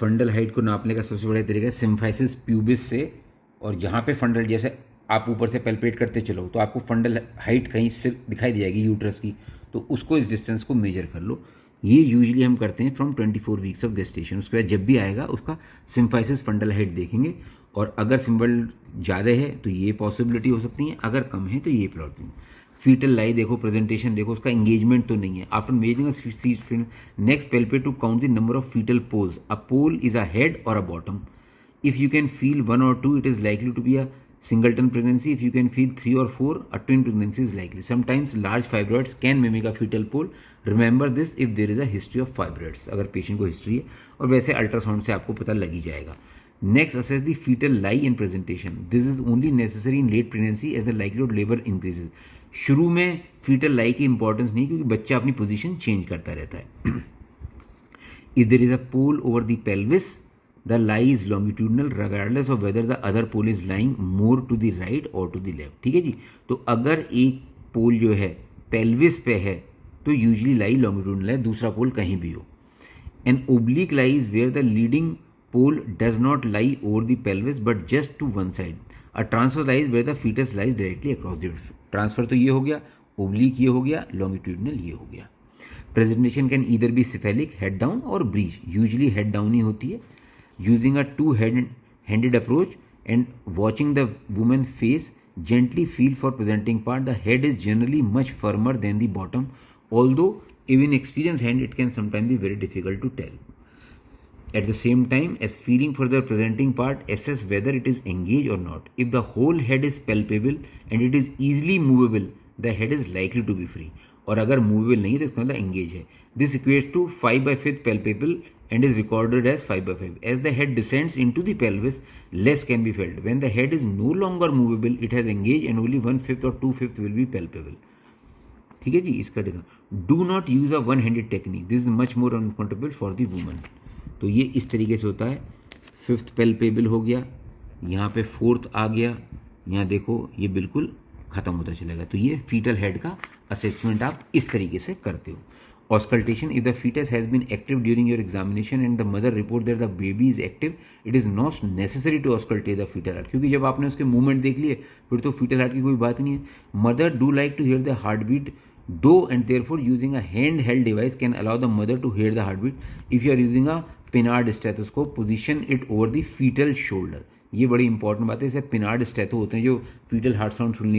Fundal height को नापने का सबसे बड़ा तरीका है सिम्फाइसिस प्यूबिस से, और यहाँ पे फंडल, जैसे आप ऊपर से पैल्पेट करते चलो तो आपको फंडल हाइट कहीं से दिखाई दे जाएगी यूट्रस की, तो उसको इस डिस्टेंस को मेजर कर लो। ये यूजुअली हम करते हैं फ्रॉम 24 वीक्स ऑफ गेस्टेशन। उसके बाद जब भी आएगा उसका सिम्फाइसिस फंडल हाइट देखेंगे, और अगर सिंबल ज़्यादा है तो ये पॉसिबिलिटी हो सकती है, अगर कम है तो ये प्लॉटिंग। फीटल लाई देखो, प्रेजेंटेशन देखो, उसका एंगेजमेंट तो नहीं है। After measuring next palpate to count the number of foetal poles. A pole is a head और a bottom. If you can feel 1 or 2, it is likely to be a singleton pregnancy. If you can feel 3 or 4, a twin pregnancy is likely. Sometimes large fibroids can mimic a fetal pole. Remember this if there is a history of fibroids. अगर patient को history है, और वैसे ultrasound से आपको पता लग ही जाएगा. Next, assess the fetal lie and presentation. This is only necessary in late pregnancy as the likelihood labor increases. शुरू में fetal lie की इंपॉर्टेंस नहीं, क्योंकि बच्चा अपनी पोजीशन चेंज करता रहता है. If there is a pole over the pelvis, the lie is longitudinal regardless of whether the other pole is lying more to the right or to the left. ठीक है जी. तो अगर एक पोल जो है पेल्विस पे है तो यूजली लाई लॉन्गिट्यूडनल है, दूसरा पोल कहीं भी हो. An oblique lie is where the leading pole does not lie over the pelvis but just to one side. A transverse lie is where the fetus lies directly across the. Transfer तो ये हो गया, oblique ये हो गया, longitudinal ये हो गया. Presentation can either be cephalic, head down, और ब्रीच. यूजली हेड डाउन ही होती है. Using a two handed approach and watching the woman face, gently feel for presenting part. The head is generally much firmer than the bottom, although even experienced hand it can sometimes be very difficult to tell. At the same time as feeling for the presenting part, assess whether it is engaged or not. If the whole head is palpable and it is easily movable, the head is likely to be free. और अगर movable नहीं है तो इसका मतलब engage है. This equates to 5/5 palpable and is recorded as 5/5. As the head descends into the pelvis, less can be felt. When the head is no longer movable, it has engaged and only 1/5 or 2/5 will be palpable. ठीक है जी. इसका देखा. Do not use a one handed technique. This is much more uncomfortable for the woman. तो ये इस तरीके से होता है. 5th पैल्पेबल हो गया, यहाँ पे 4th आ गया, यहाँ देखो ये बिल्कुल खत्म होता चलेगा. तो ये फीटल हेड का असेसमेंट आप इस तरीके से करते हो. Auscultation. If the fetus has been active during your examination and the mother report that the baby is active, it is not necessary to auscultate the fetal heart. क्योंकि जब आपने उसके मूवमेंट देख लिए फिर तो fetal heart की कोई बात नहीं है. Mother do like to hear the heartbeat though, and therefore using a handheld device can allow the mother to hear the heartbeat. If you are using a Pinard stethoscope, position it over the fetal shoulder. ये बड़ी important बात है. इसे पिनार्ड stetho होते हैं जो fetal heart sound सुनने